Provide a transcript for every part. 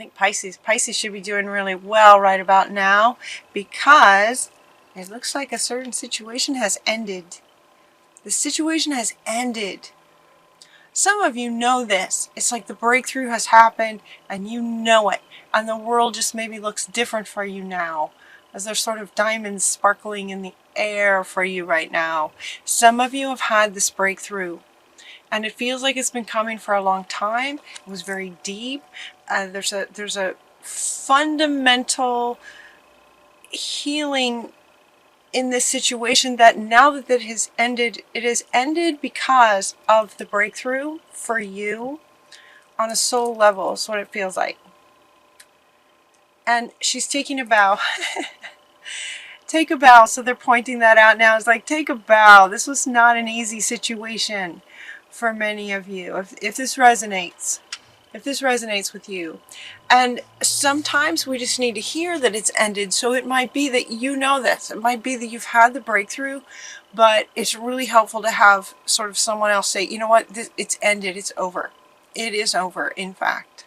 think Pisces should be doing really well right about now, because it looks like a certain situation has ended. The situation has ended. Some of you know this. It's like the breakthrough has happened and you know it. And the world just maybe looks different for you now, as there's sort of diamonds sparkling in the air for you right now. Some of you have had this breakthrough, and it feels like it's been coming for a long time. It was very deep. There's a fundamental healing in this situation that now that it has ended because of the breakthrough for you on a soul level is what it feels like. And she's taking a bow. Take a bow. So they're pointing that out now. It's like, take a bow. This was not an easy situation for many of you. If this resonates with you. And sometimes we just need to hear that it's ended. So it might be that you know this. It might be that you've had the breakthrough, but it's really helpful to have sort of someone else say, you know what, it's ended, it's over. It is over, in fact.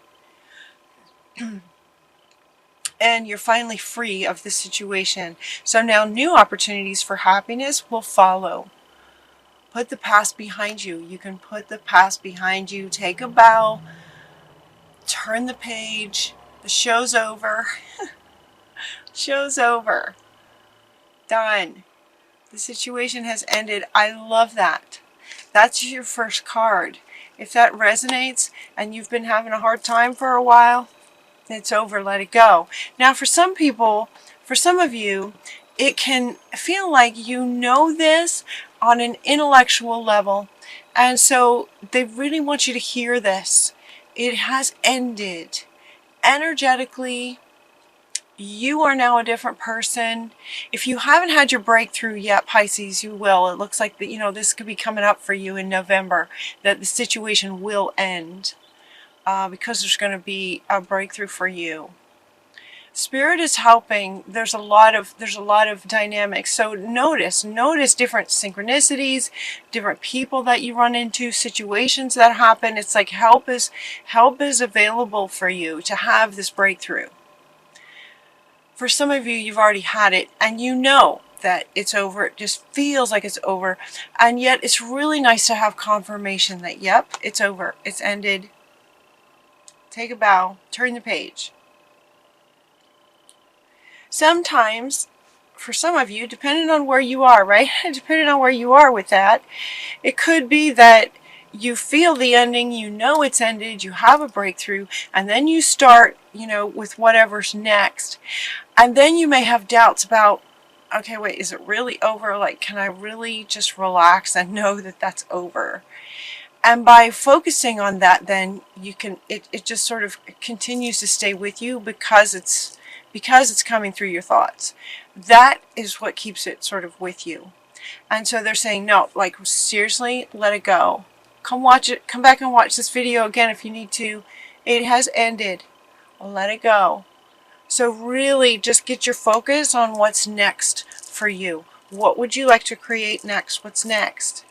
And you're finally free of this situation. So now new opportunities for happiness will follow. Put the past behind you. You can put the past behind you. Take a bow. Turn the page. The show's over. Show's over. Done. The situation has ended. I love that. That's your first card. If that resonates and you've been having a hard time for a while, it's over. Let it go. Now for some people, for some of you, it can feel like you know this on an intellectual level. And so they really want you to hear this. It has ended. Energetically, you are now a different person. If you haven't had your breakthrough yet, Pisces, you will. It looks like that, you know, this could be coming up for you in November, that the situation will end because there's going to be a breakthrough for you. Spirit is helping. There's a lot of dynamics. So notice different synchronicities, different people that you run into, situations that happen. It's like help is available for you to have this breakthrough. For some of you, you've already had it and you know that it's over. It just feels like it's over. And yet it's really nice to have confirmation that, yep, it's over. It's ended. Take a bow. Turn the page. Sometimes, for some of you, depending on where you are, right? Depending on where you are with that, it could be that you feel the ending, you know it's ended, you have a breakthrough, and then you start, you know, with whatever's next. And then you may have doubts about, okay, wait, is it really over? Like, can I really just relax and know that that's over? And by focusing on that, then you can, it just sort of continues to stay with you because it's coming through your thoughts. That is what keeps it sort of with you. And so they're saying, no, like seriously, let it go. Come watch it. Come back and watch this video again if you need to. It has ended. Let it go. So really just get your focus on what's next for you. What would you like to create next? What's next?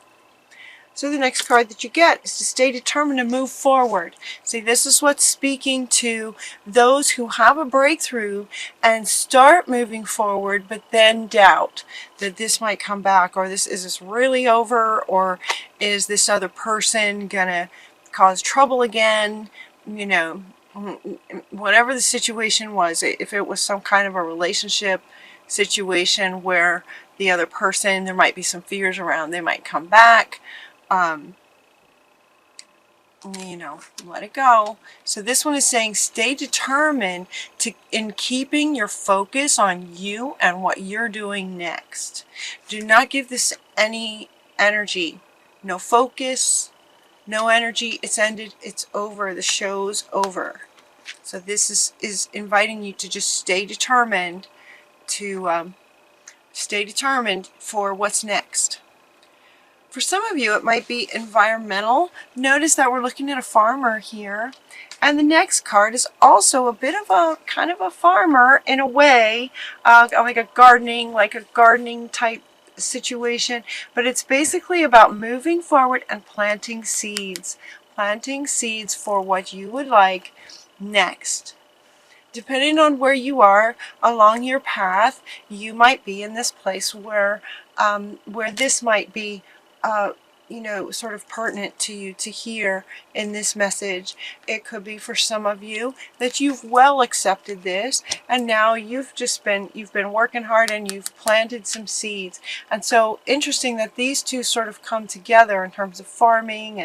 So the next card that you get is to stay determined to move forward. See, this is what's speaking to those who have a breakthrough and start moving forward, but then doubt that this might come back, or is this really over, or is this other person gonna cause trouble again? You know, whatever the situation was, if it was some kind of a relationship situation where the other person, there might be some fears around, they might come back. You know, let it go. So this one is saying stay determined in keeping your focus on you and what you're doing next. Do not give this any energy. No focus, no energy. It's ended. It's over. The show's over. So this is inviting you to just stay determined for what's next. For some of you, it might be environmental. Notice that we're looking at a farmer here. And the next card is also a bit of a kind of a farmer in a way, like a gardening type situation. But it's basically about moving forward and planting seeds. Planting seeds for what you would like next. depending on where you are along your path, you might be in this place where this might be, you know, sort of pertinent to you to hear in this message. It could be for some of you that you've well accepted this, and now you've been working hard and you've planted some seeds. And so interesting that these two sort of come together in terms of farming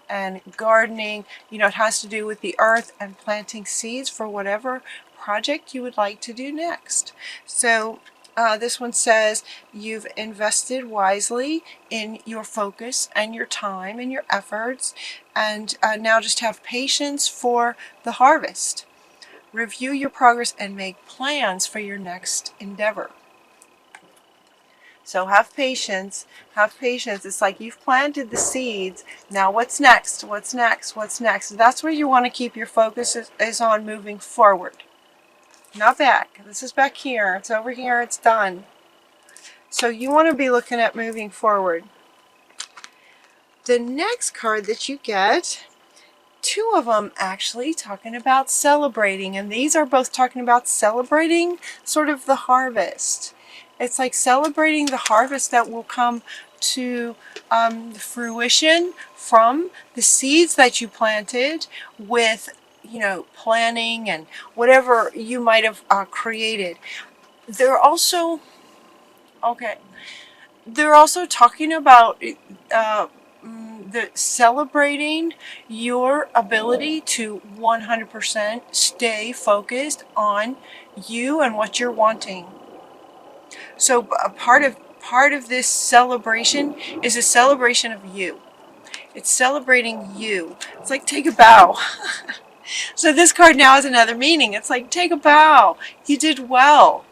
and gardening. You know, it has to do with the earth and planting seeds for whatever project you would like to do next. So this one says you've invested wisely in your focus and your time and your efforts, and now just have patience for the harvest. Review your progress and make plans for your next endeavor. So have patience, have patience. It's like you've planted the seeds. Now what's next? What's next? What's next? That's where you want to keep your focus is on moving forward. Not back. This is back here. It's over here. It's done. So you want to be looking at moving forward. The next card that you get, two of them actually talking about celebrating, and these are both talking about celebrating sort of the harvest. It's like celebrating the harvest that will come to fruition from the seeds that you planted with, you know, planning and whatever you might have created. They're also, okay, they're also talking about the celebrating your ability to 100% stay focused on you and what you're wanting. So a part of this celebration is a celebration of you. It's celebrating you. It's like take a bow. So this card now has another meaning. It's like take a bow. You did well.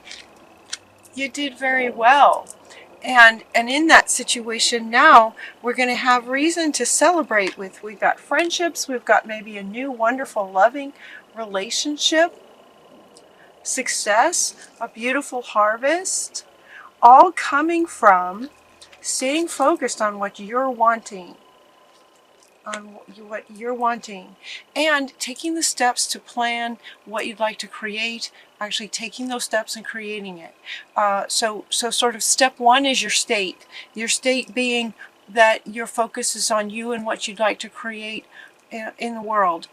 You did very well. And in that situation now, we're going to have reason to celebrate with. We've got friendships. We've got maybe a new, wonderful, loving relationship, success, a beautiful harvest, all coming from staying focused on what you're wanting, and taking the steps to plan what you'd like to create, actually taking those steps and creating it. So sort of step one is your state being that your focus is on you and what you'd like to create in the world.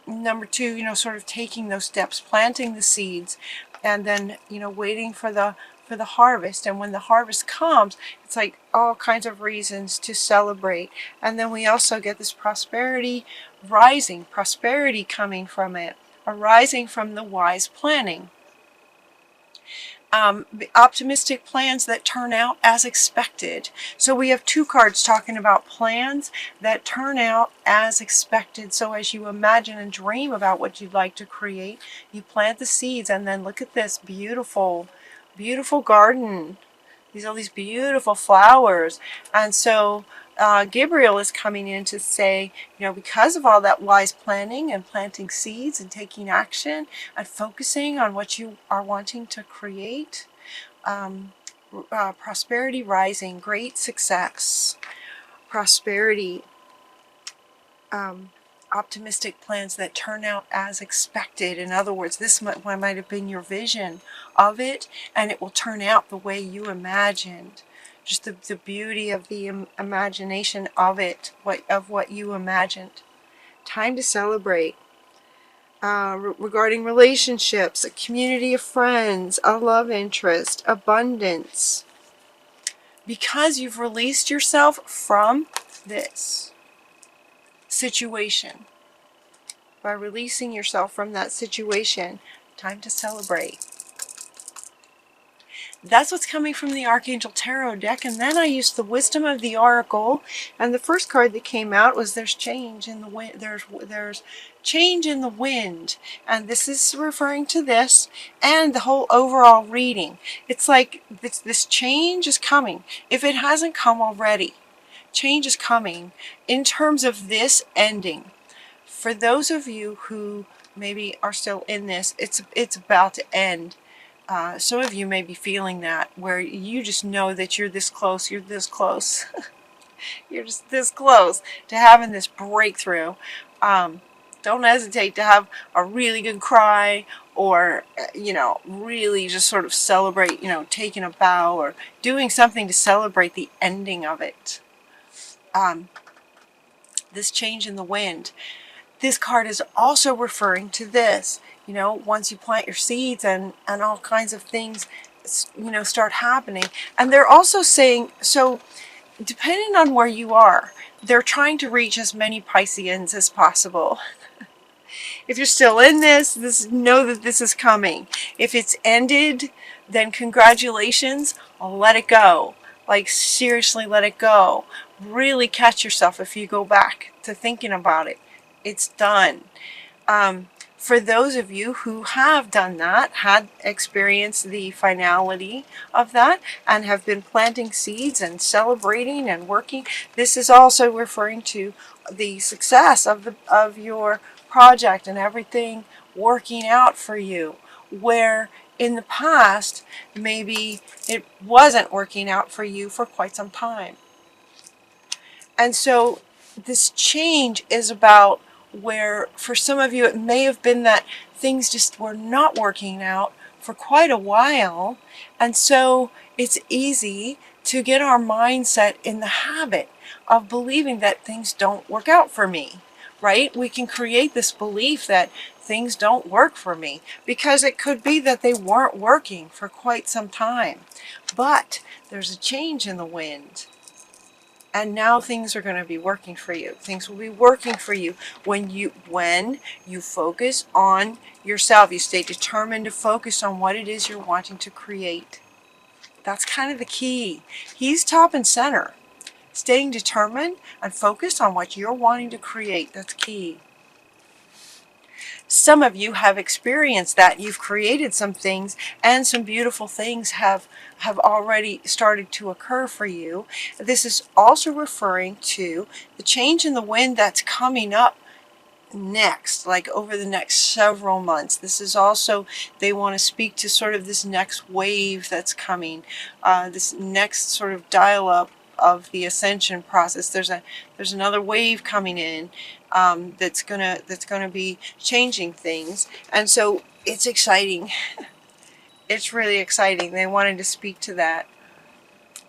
Number two, you know, sort of taking those steps, planting the seeds, and then, you know, waiting for the harvest. And when the harvest comes, it's like all kinds of reasons to celebrate. And then we also get this prosperity rising, prosperity coming from it, arising from the wise planning. Optimistic plans that turn out as expected. So we have two cards talking about plans that turn out as expected. So as you imagine and dream about what you'd like to create, you plant the seeds, and then look at this beautiful, beautiful garden. These are these beautiful flowers. And so Gabriel is coming in to say, you know, because of all that wise planning and planting seeds and taking action and focusing on what you are wanting to create, prosperity rising, great success, prosperity, optimistic plans that turn out as expected. In other words, this might have been your vision of it, and it will turn out the way you imagined. Just the beauty of the imagination of it, of what you imagined. Time to celebrate. Regarding relationships, a community of friends, a love interest, abundance. Because you've released yourself from this situation. By releasing yourself from that situation, time to celebrate. That's what's coming from the Archangel Tarot deck. And then I used the Wisdom of the Oracle, and the first card that came out was there's change in the wind. There's change in the wind, and this is referring to this and the whole overall reading. It's like this change is coming. If it hasn't come already, change is coming in terms of this ending. For those of you who maybe are still in this, it's about to end. Some of you may be feeling that, where you just know that you're this close, you're just this close to having this breakthrough. Don't hesitate to have a really good cry, or, really just sort of celebrate, taking a bow or doing something to celebrate the ending of it. This change in the wind. This card is also referring to this. Once you plant your seeds and all kinds of things, start happening. And they're also saying, so depending on where you are, they're trying to reach as many Pisceans as possible. If you're still in this, know that this is coming. If it's ended, then congratulations, let it go. Like, seriously, let it go. Really catch yourself if you go back to thinking about it. It's done. For those of you who have done that, had experienced the finality of that, and have been planting seeds and celebrating and working, this is also referring to the success of your project and everything working out for you, where in the past maybe it wasn't working out for you for quite some time. And so this change is about where, for some of you, it may have been that things just were not working out for quite a while. And so it's easy to get our mindset in the habit of believing that things don't work out for me, right? We can create this belief that things don't work for me because it could be that they weren't working for quite some time. But there's a change in the wind. And now things are going to be working for you. Things will be working for you when you focus on yourself. You stay determined to focus on what it is you're wanting to create. That's kind of the key. He's top and center. Staying determined and focused on what you're wanting to create. That's key. Some of you have experienced that. You've created some things, and some beautiful things have already started to occur for you. This is also referring to the change in the wind that's coming up next, like over the next several months. This is also, they want to speak to sort of this next wave that's coming, this next sort of dial-up of the ascension process. There's another wave coming in that's gonna be changing things, and so it's exciting. It's really exciting. They wanted to speak to that.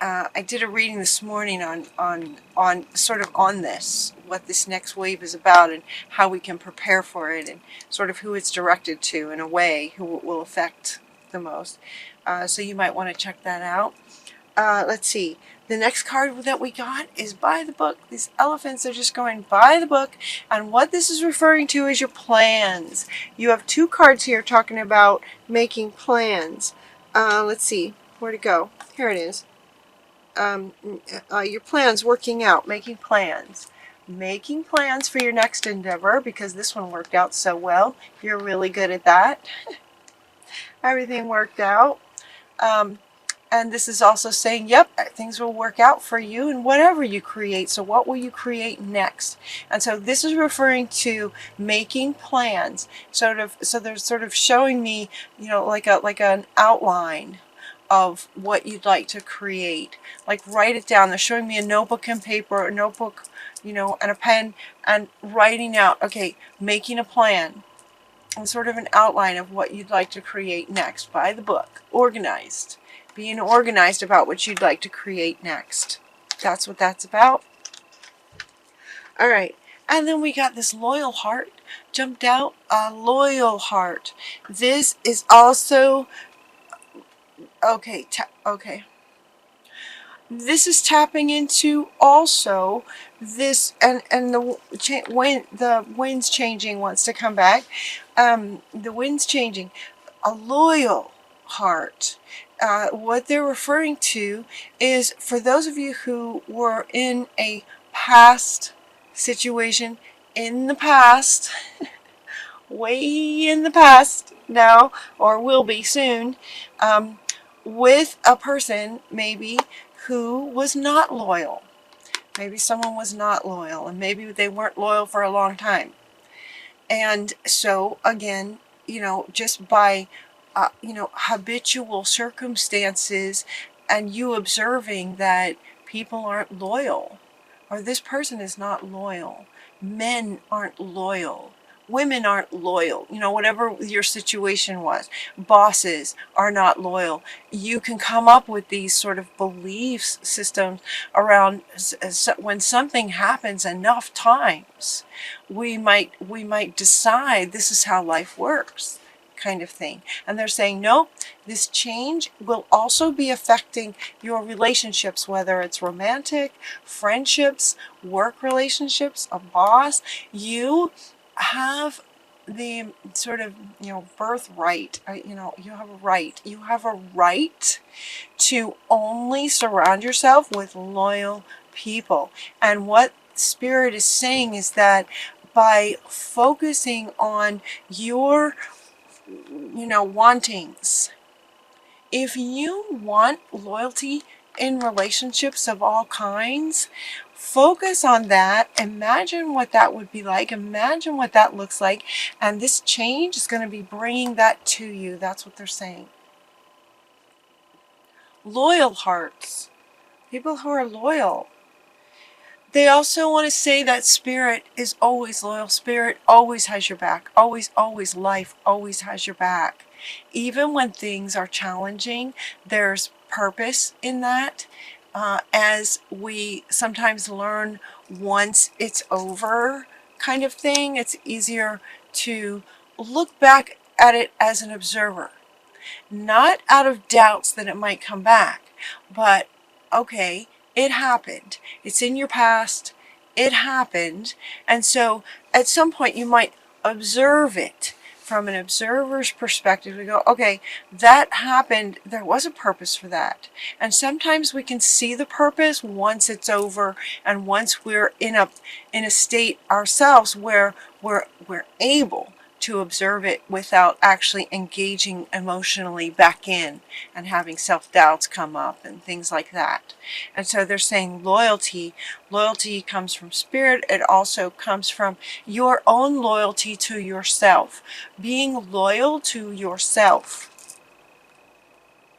I did a reading this morning on sort of on this, what this next wave is about and how we can prepare for it, and sort of who it's directed to in a way, who it will affect the most. So you might want to check that out. Let's see. The next card that we got is by the book. These elephants are just going by the book. And what this is referring to is your plans. You have two cards here talking about making plans. Let's see. Where'd it go? Here it is. Your plans, working out, making plans. Making plans for your next endeavor, because this one worked out so well. You're really good at that. Everything worked out. And this is also saying, yep, things will work out for you in whatever you create. So what will you create next? And so this is referring to making plans. So they're sort of showing me, like an outline of what you'd like to create. Like, write it down. They're showing me a notebook and paper, a notebook, and a pen, and writing out, okay, making a plan. And sort of an outline of what you'd like to create next by the book. Organized. Being organized about what you'd like to create next. That's what that's about. All right. And then we got this loyal heart jumped out. A loyal heart. This is also... Okay. This is tapping into also this, and the wind's changing, wants to come back. The wind's changing. A loyal heart. What they're referring to is, for those of you who were in a past situation, in the past, way in the past now, or will be soon, with a person maybe who was not loyal. Maybe someone was not loyal, and maybe they weren't loyal for a long time. And so again, just by habitual circumstances, and you observing that people aren't loyal, or this person is not loyal. Men aren't loyal. women aren't loyal, you know, whatever your situation was. Bosses are not loyal. You can come up with these sort of belief systems around when something happens enough times, we might decide this is how life works, kind of thing. And they're saying, no, this change will also be affecting your relationships, whether it's romantic, friendships, work relationships, a boss. You have the sort of, you know, birthright, you know, you have a right to only surround yourself with loyal people. And what Spirit is saying is that by focusing on your, you know, wantings, if you want loyalty in relationships of all kinds, focus on that. Imagine what that would be like. Imagine what that looks like. And this change is going to be bringing that to you. That's what they're saying. Loyal hearts. People who are loyal. They also want to say that Spirit is always loyal. Spirit always has your back. Always, always. Life always has your back. Even when things are challenging, there's purpose in that. As we sometimes learn once it's over, kind of thing, it's easier to look back at it as an observer. Not out of doubts that it might come back, but okay, it happened. It's in your past. It happened. And so at some point you might observe it from an observer's perspective. We go, okay, that happened. There was a purpose for that. And sometimes we can see the purpose once it's over and once we're in a state ourselves where we're able to observe it without actually engaging emotionally back in and having self-doubts come up and things like that. And so they're saying loyalty comes from Spirit. It also comes from your own loyalty to yourself, being loyal to yourself.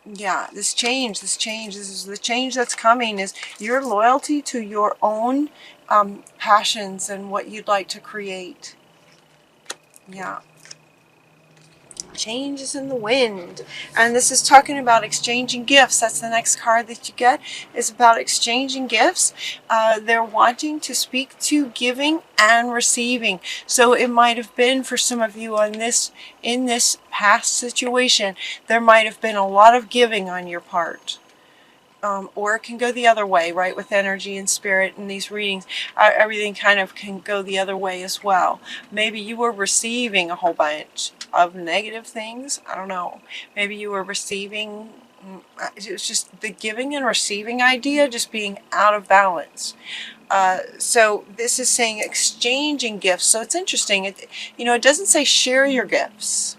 Yeah, this is the change that's coming, is your loyalty to your own passions and what you'd like to create. Yeah. Change is in the wind. And this is talking about exchanging gifts. That's the next card that you get, is about exchanging gifts. They're wanting to speak to giving and receiving. So it might have been for some of you in this past situation, there might have been a lot of giving on your part. Or it can go the other way, right? With energy and spirit and these readings, everything kind of can go the other way as well. Maybe you were receiving a whole bunch of negative things. I don't know. Maybe you were receiving, it was just the giving and receiving idea just being out of balance. So this is saying exchanging gifts. So it's interesting. It doesn't say share your gifts,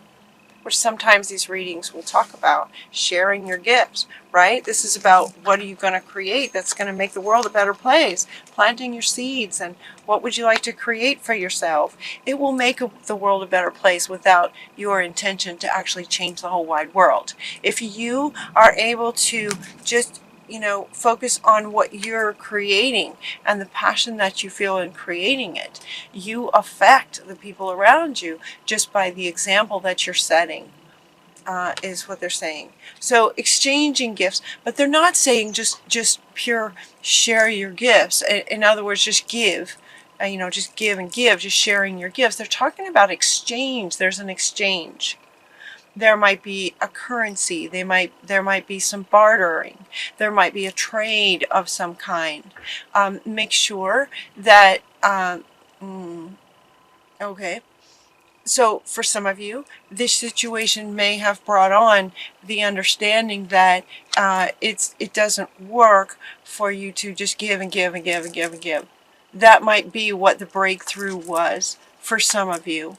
which sometimes these readings will talk about sharing your gifts, right? This is about what are you going to create that's going to make the world a better place, planting your seeds, and what would you like to create for yourself. It will make the world a better place without your intention to actually change the whole wide world. If you are able to just focus on what you're creating and the passion that you feel in creating it, you affect the people around you just by the example that you're setting, is what they're saying. So exchanging gifts, but they're not saying just pure share your gifts. In other words, just give. Just give and give, just sharing your gifts. They're talking about exchange. There's an exchange. There might be a currency. There might be some bartering. There might be a trade of some kind. Make sure that okay. So for some of you, this situation may have brought on the understanding that it doesn't work for you to just give and give and give and give and give. That might be what the breakthrough was for some of you.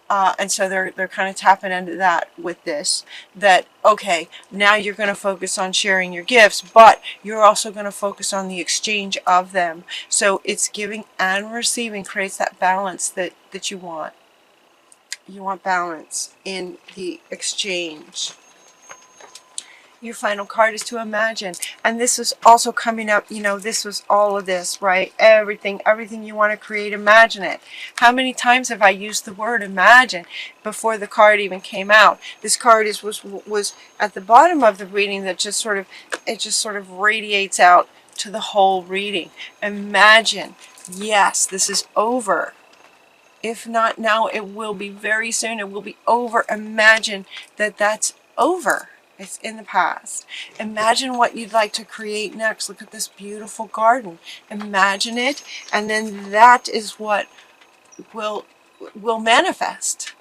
And so they're kind of tapping into that with this, that, okay, now you're going to focus on sharing your gifts, but you're also going to focus on the exchange of them. So it's giving and receiving creates that balance that you want. You want balance in the exchange. Your final card is to imagine. And this is also coming up, you know, this was all of this, right? Everything you want to create, imagine it. How many times have I used the word imagine before the card even came out? This card was at the bottom of the reading that just sort of radiates out to the whole reading. Imagine. Yes, this is over. If not now, it will be very soon. It will be over. Imagine that that's over. It's in the past. Imagine what you'd like to create next. Look at this beautiful garden. Imagine it, and then that is what will manifest.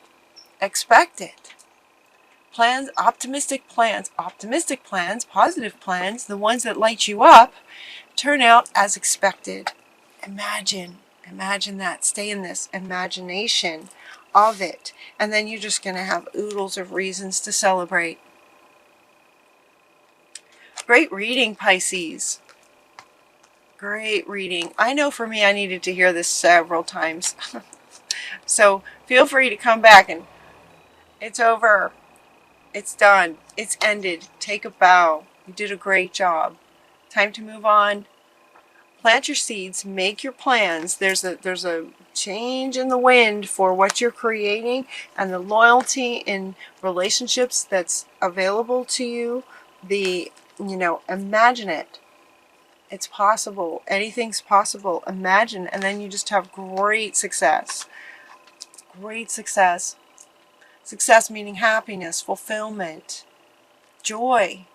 Expect it. Plans, optimistic plans, positive plans, the ones that light you up, turn out as expected. Imagine that. Stay in this imagination of it. And then you're just going to have oodles of reasons to celebrate. Great reading, Pisces. Great reading. I know for me, I needed to hear this several times. So feel free to come back, and it's over. It's done. It's ended. Take a bow. You did a great job. Time to move on. Plant your seeds, make your plans. There's a change in the wind for what you're creating, and the loyalty in relationships that's available to you. Imagine it. It's possible. Anything's possible. Imagine, and then you just have great success. Great success. Success meaning happiness, fulfillment, joy.